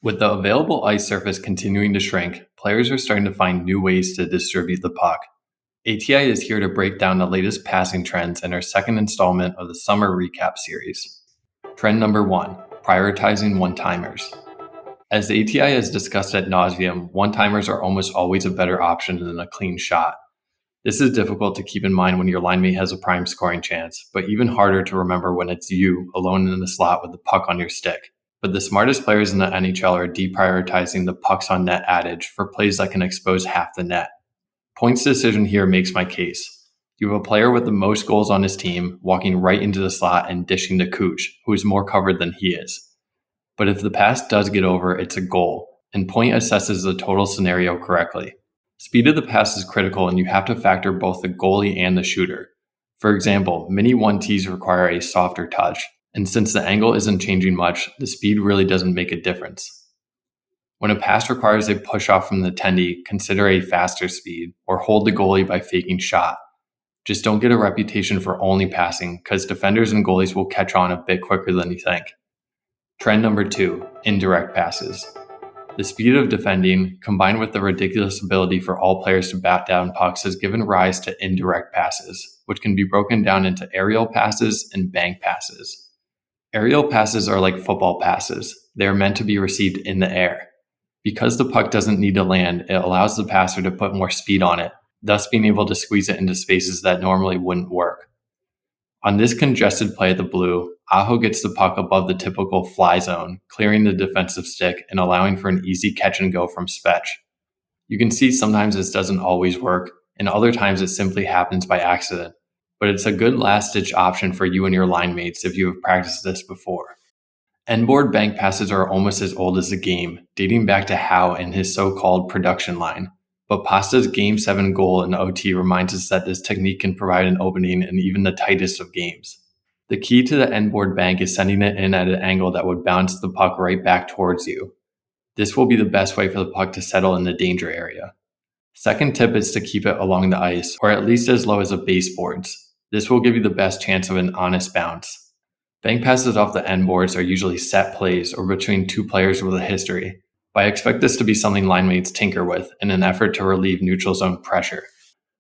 With the available ice surface continuing to shrink, players are starting to find new ways to distribute the puck. ATI is here to break down the latest passing trends in our second installment of the Summer Recap series. Trend number 1, prioritizing one-timers. As ATI has discussed ad nauseum, one-timers are almost always a better option than a clean shot. This is difficult to keep in mind when your line mate has a prime scoring chance, but even harder to remember when it's you alone in the slot with the puck on your stick. But the smartest players in the NHL are deprioritizing the pucks on net adage for plays that can expose half the net. Points decision here makes my case. You have a player with the most goals on his team walking right into the slot and dishing to Kuch, who is more covered than he is. But if the pass does get over, it's a goal, and Point assesses the total scenario correctly. Speed of the pass is critical, and you have to factor both the goalie and the shooter. For example, mini 1Ts require a softer touch, and since the angle isn't changing much, the speed really doesn't make a difference. When a pass requires a push-off from the tendy, consider a faster speed, or hold the goalie by faking shot. Just don't get a reputation for only passing, because defenders and goalies will catch on a bit quicker than you think. Trend number 2, indirect passes. The speed of defending, combined with the ridiculous ability for all players to bat down pucks, has given rise to indirect passes, which can be broken down into aerial passes and bank passes. Aerial passes are like football passes. They are meant to be received in the air. Because the puck doesn't need to land, it allows the passer to put more speed on it, thus being able to squeeze it into spaces that normally wouldn't work. On this congested play at the blue, Aho gets the puck above the typical fly zone, clearing the defensive stick and allowing for an easy catch and go from Svech. You can see sometimes this doesn't always work, and other times it simply happens by accident. But it's a good last-ditch option for you and your line mates if you have practiced this before. End-board bank passes are almost as old as the game, dating back to Howe and his so-called production line. But Pasta's Game 7 goal in OT reminds us that this technique can provide an opening in even the tightest of games. The key to the end-board bank is sending it in at an angle that would bounce the puck right back towards you. This will be the best way for the puck to settle in the danger area. Second tip is to keep it along the ice, or at least as low as the baseboards. This will give you the best chance of an honest bounce. Bank passes off the end boards are usually set plays or between two players with a history, but I expect this to be something line mates tinker with in an effort to relieve neutral zone pressure.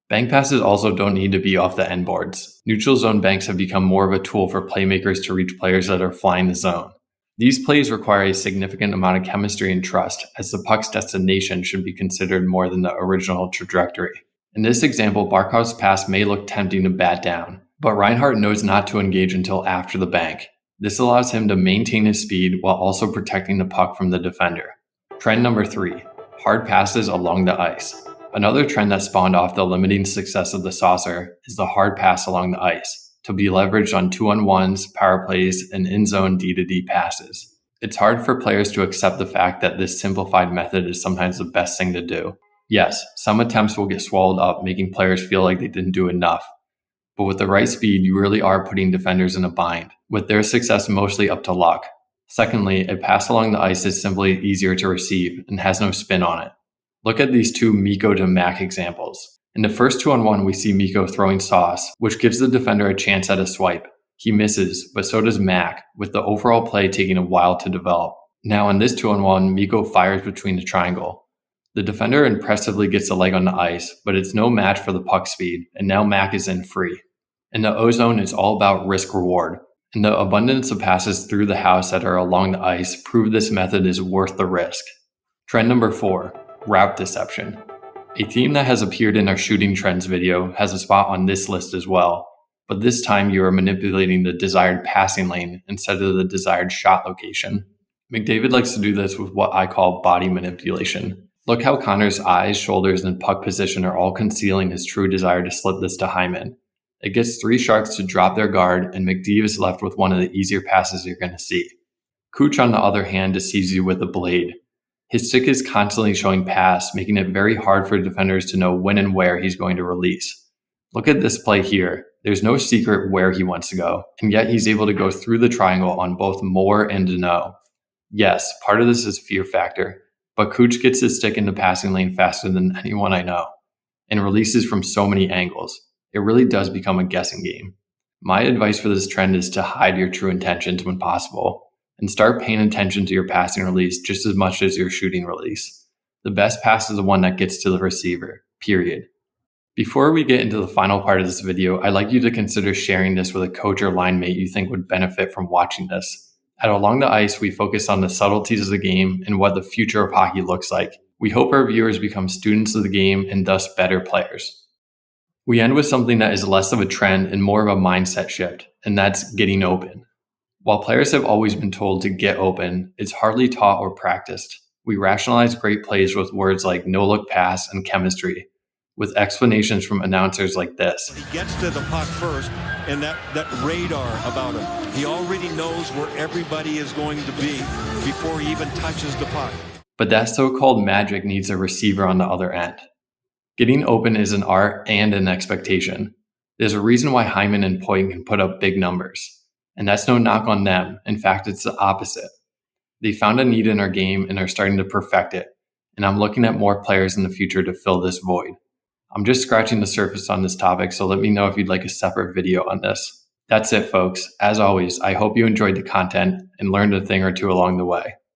Bank passes also don't need to be off the end boards. Neutral zone banks have become more of a tool for playmakers to reach players that are flying the zone. These plays require a significant amount of chemistry and trust, as the puck's destination should be considered more than the original trajectory. In this example, Barkov's pass may look tempting to bat down, but Reinhart knows not to engage until after the bank. This allows him to maintain his speed while also protecting the puck from the defender. Trend number 3, hard passes along the ice. Another trend that spawned off the limiting success of the saucer is the hard pass along the ice, to be leveraged on 2-on-1s, power plays, and in-zone D-to-D passes. It's hard for players to accept the fact that this simplified method is sometimes the best thing to do. Yes, some attempts will get swallowed up, making players feel like they didn't do enough. But with the right speed, you really are putting defenders in a bind, with their success mostly up to luck. Secondly, a pass along the ice is simply easier to receive and has no spin on it. Look at these two Mikko to Mac examples. In the first 2-on-1, we see Mikko throwing sauce, which gives the defender a chance at a swipe. He misses, but so does Mac, with the overall play taking a while to develop. Now in this 2-on-1, Mikko fires between the triangle. The defender impressively gets a leg on the ice, but it's no match for the puck speed, and now Mac is in free. In the O-zone, it's all about risk-reward, and the abundance of passes through the house that are along the ice prove this method is worth the risk. Trend number 4, route deception. A theme that has appeared in our shooting trends video has a spot on this list as well, but this time you are manipulating the desired passing lane instead of the desired shot location. McDavid likes to do this with what I call body manipulation. Look how Connor's eyes, shoulders, and puck position are all concealing his true desire to slip this to Hyman. It gets 3 Sharks to drop their guard, and McDavid is left with one of the easier passes you're going to see. Kuch, on the other hand, deceives you with a blade. His stick is constantly showing pass, making it very hard for defenders to know when and where he's going to release. Look at this play here. There's no secret where he wants to go, and yet he's able to go through the triangle on both Moore and Deneau. Yes, part of this is fear factor, but Kuch gets his stick in the passing lane faster than anyone I know, and releases from so many angles. It really does become a guessing game. My advice for this trend is to hide your true intentions when possible, and start paying attention to your passing release just as much as your shooting release. The best pass is the one that gets to the receiver, period. Before we get into the final part of this video, I'd like you to consider sharing this with a coach or line mate you think would benefit from watching this. At Along the Ice, we focus on the subtleties of the game and what the future of hockey looks like. We hope our viewers become students of the game and thus better players. We end with something that is less of a trend and more of a mindset shift, and that's getting open. While players have always been told to get open, it's hardly taught or practiced. We rationalize great plays with words like no-look pass and chemistry, with explanations from announcers like this. He gets to the puck first, and that radar about him. He already knows where everybody is going to be before he even touches the puck. But that so-called magic needs a receiver on the other end. Getting open is an art and an expectation. There's a reason why Hyman and Poit can put up big numbers. And that's no knock on them. In fact, it's the opposite. They found a need in our game and are starting to perfect it. And I'm looking at more players in the future to fill this void. I'm just scratching the surface on this topic, so let me know if you'd like a separate video on this. That's it, folks. As always, I hope you enjoyed the content and learned a thing or two along the way.